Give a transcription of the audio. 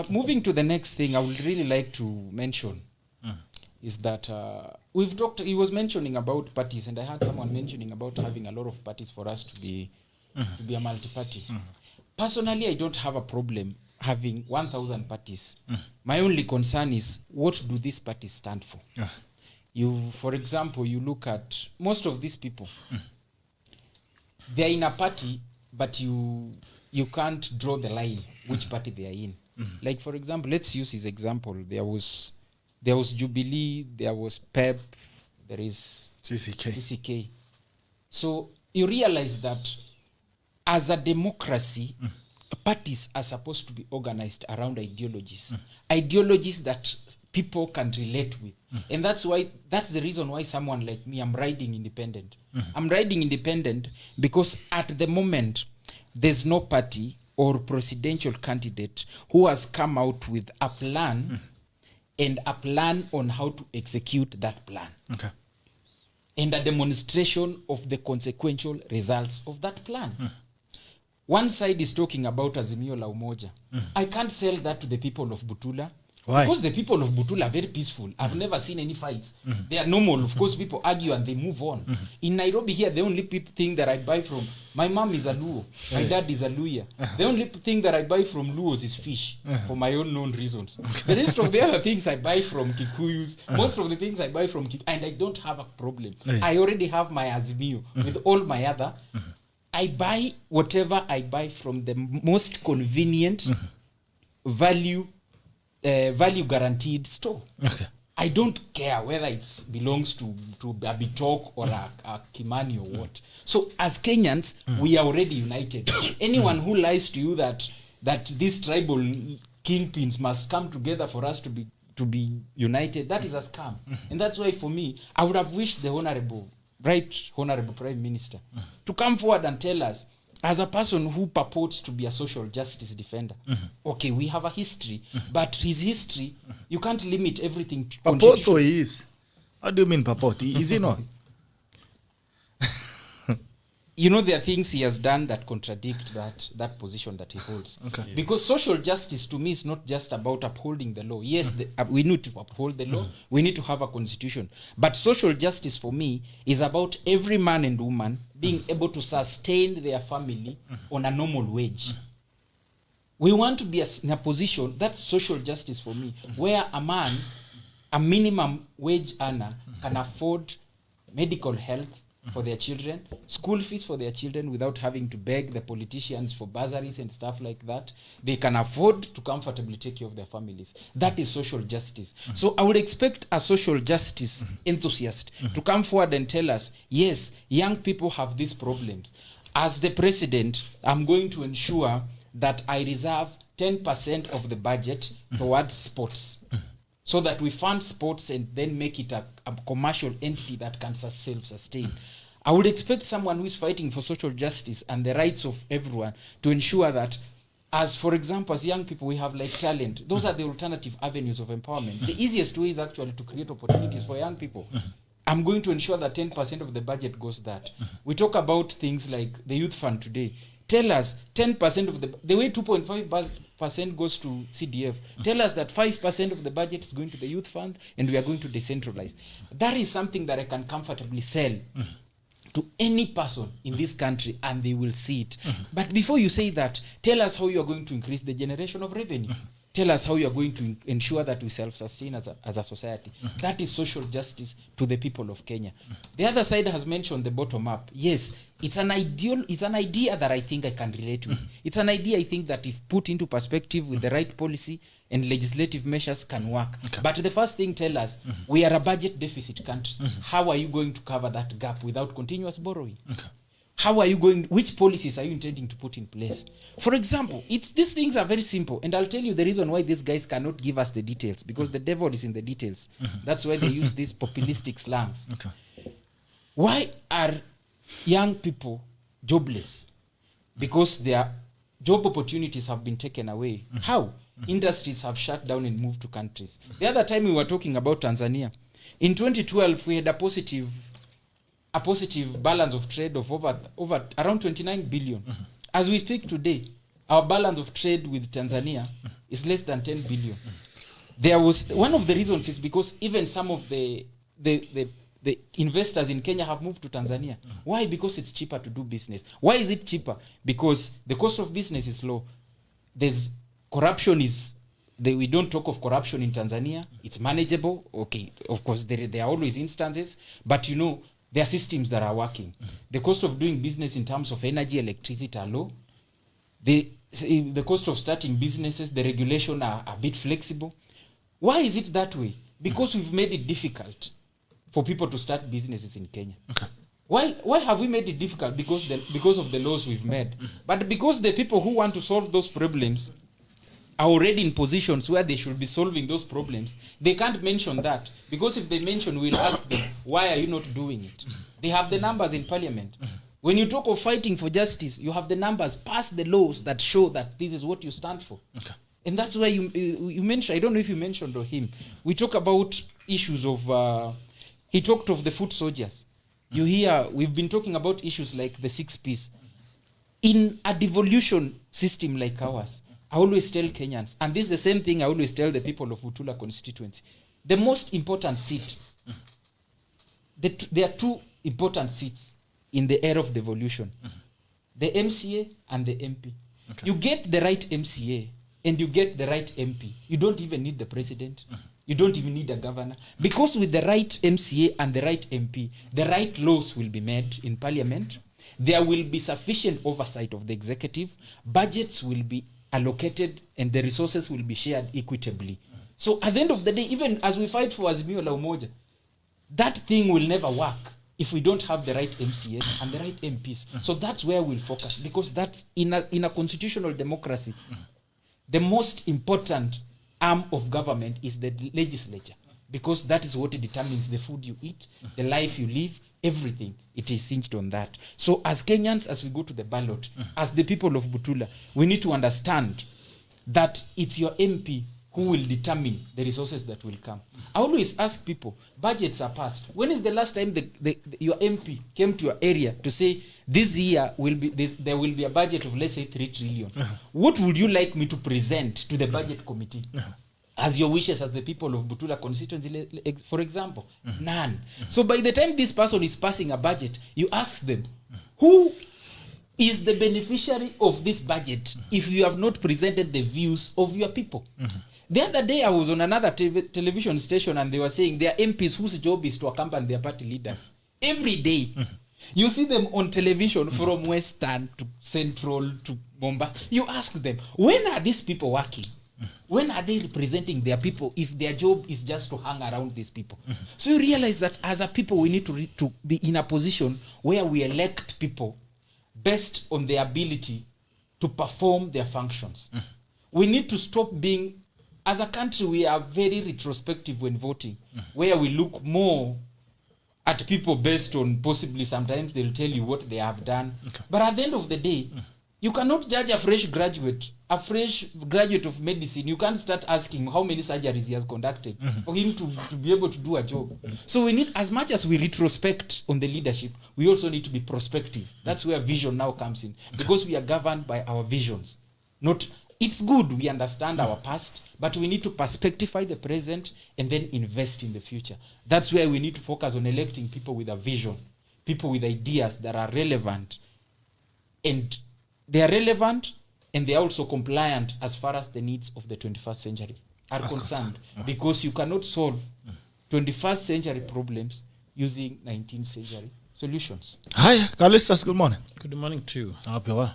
Moving to the next thing I would really like to mention is that we've talked, he was mentioning about parties, and I heard someone mentioning about having a lot of parties for us to be a multi-party. Personally, I don't have a problem having 1,000 parties. My only concern is, what do these parties stand for? For example, you look at most of these people, they're in a party, but you can't draw the line which party they are in. Like, for example, let's use his example. There was Jubilee, there was PEP, there is CCK. So you realize that as a democracy, parties are supposed to be organized around ideologies. Ideologies that people can relate with. And that's the reason why someone like me, I'm riding independent. I'm riding independent because at the moment, there's no party or presidential candidate who has come out with a plan and a plan on how to execute that plan. Okay. And a demonstration of the consequential results of that plan. One side is talking about Azimio la Umoja. I can't sell that to the people of Butula. Why? Because the people of Butula are very peaceful. I've never seen any fights. They are normal. Of course, people argue and they move on. In Nairobi here, the only thing that I buy from, my mom is a Luo, my dad is a Luya. The only thing that I buy from Luos is fish, for my own known reasons. The rest of the other things I buy from Kikuyus, most of the things I buy from Kikuyus, and I don't have a problem. I already have my Azimio with all my other. I buy whatever I buy from the most convenient value guaranteed store. Okay. I don't care whether it belongs to a Bitok or a Kimani or what. So as Kenyans, we are already united. Anyone who lies to you that these tribal kingpins must come together for us to be united, that is a scam. And that's why for me, I would have wished the honorable Prime Minister to come forward and tell us, as a person who purports to be a social justice defender, okay, we have a history, but his history, you can't limit everything to purport. So he is. How do you mean purport? Is he not? You know, there are things he has done that contradict that position that he holds. Okay. Yeah. Because social justice to me is not just about upholding the law. Yes, we need to uphold the law. We need to have a constitution. But social justice for me is about every man and woman being able to sustain their family on a normal wage. We want to be in a position, that's social justice for me, where a man, a minimum wage earner, can afford medical health for their children, school fees for their children without having to beg the politicians for bursaries and stuff like that. They can afford to comfortably take care of their families. That is social justice. So I would expect a social justice enthusiast to come forward and tell us, yes, young people have these problems. As the president, I'm going to ensure that I reserve 10% of the budget towards sports, so that we fund sports and then make it a commercial entity that can self-sustain. I would expect someone who is fighting for social justice and the rights of everyone to ensure that, as for example, as young people, we have like talent. Those are the alternative avenues of empowerment. The easiest way is actually to create opportunities for young people. I'm going to ensure that 10% of the budget goes that. We talk about things like the youth fund today. Tell us 10% of the way 2.5% goes to CDF. Tell us that 5% of the budget is going to the youth fund and we are going to decentralize. That is something that I can comfortably sell to any person in this country and they will see it. But before you say that, tell us how you are going to increase the generation of revenue. Tell us how you are going to ensure that we self-sustain as a society. That is social justice to the people of Kenya. The other side has mentioned the bottom-up. Yes, it's an idea that I think I can relate with. It's an idea I think that if put into perspective with the right policy and legislative measures can work. Okay. But the first thing, tell us, we are a budget deficit country. How are you going to cover that gap without continuous borrowing? Okay. How are you which policies are you intending to put in place? For example, these things are very simple. And I'll tell you the reason why these guys cannot give us the details, because the devil is in the details. That's why they use these populistic slangs. Okay. Why are young people jobless? Because their job opportunities have been taken away. How? Industries have shut down and moved to countries. The other time we were talking about Tanzania. In 2012, we had a positive balance of trade of over around 29 billion. As we speak today, our balance of trade with Tanzania is less than 10 billion. There was one of the reasons is because even some of the investors in Kenya have moved to Tanzania. Why? Because it's cheaper to do business. Why is it cheaper? Because the cost of business is low. There's corruption we don't talk of corruption in Tanzania. It's manageable. Okay, of course there are always instances, but there are systems that are working. The cost of doing business in terms of energy, electricity are low. The cost of starting businesses, the regulation are a bit flexible. Why is it that way? Because we've made it difficult for people to start businesses in Kenya. Okay. Why have we made it difficult? Because of the laws we've made. But because the people who want to solve those problems are already in positions where they should be solving those problems, they can't mention that. Because if they mention, we'll ask them, why are you not doing it? They have the numbers in parliament. When you talk of fighting for justice, you have the numbers, pass the laws that show that this is what you stand for. Okay. And that's why you mentioned, I don't know if you mentioned or him, we talk about issues of, he talked of the foot soldiers. You hear, we've been talking about issues like the 6 Ps. In a devolution system like ours, I always tell Kenyans, and this is the same thing I always tell the people of Butula constituency, the most important seat, there are 2 important seats in the era of devolution, the MCA and the MP. Okay. You get the right MCA and you get the right MP. You don't even need the president. You don't even need a governor. Because with the right MCA and the right MP, the right laws will be made in parliament. There will be sufficient oversight of the executive. Budgets will be allocated and the resources will be shared equitably. So at the end of the day, even as we fight for Azimio la Umoja, that thing will never work if we don't have the right MCS and the right MPs. So that's where we'll focus, because that's in a constitutional democracy, the most important arm of government is the legislature, because that is what determines the food you eat, the life you live, everything. It is hinged on that. So as Kenyans, as we go to the ballot, as the people of Butula, we need to understand that it's your MP who will determine the resources that will come. I always ask people, budgets are passed. When is the last time your MP came to your area to say, this year there will be a budget of, let's say, 3 trillion. What would you like me to present to the budget committee? As your wishes as the people of Butula constituency, for example? None. So by the time this person is passing a budget, you ask them, who is the beneficiary of this budget if you have not presented the views of your people? The other day I was on another television station and they were saying there are MPs whose job is to accompany their party leaders. Every day. You see them on television from Western to Central to Mombasa. You ask them, when are these people working? When are they representing their people if their job is just to hang around these people? So you realize that as a people we need to be in a position where we elect people based on their ability to perform their functions. We need to stop being, as a country we are very retrospective when voting, where we look more at people based on, possibly sometimes they'll tell you what they have done. But at the end of the day, you cannot judge a fresh graduate of medicine. You can't start asking how many surgeries he has conducted for him to be able to do a job. So we need, as much as we retrospect on the leadership, we also need to be prospective. That's where vision now comes in, because we are governed by our visions. It's good we understand our past, but we need to perspectify the present and then invest in the future. That's where we need to focus on electing people with a vision, people with ideas that are relevant, and they are relevant and they are also compliant as far as the needs of the 21st century are concerned, because you cannot solve 21st century problems using 19th century solutions. Hi, Callistus, good morning. Good morning to you. Hope you're well.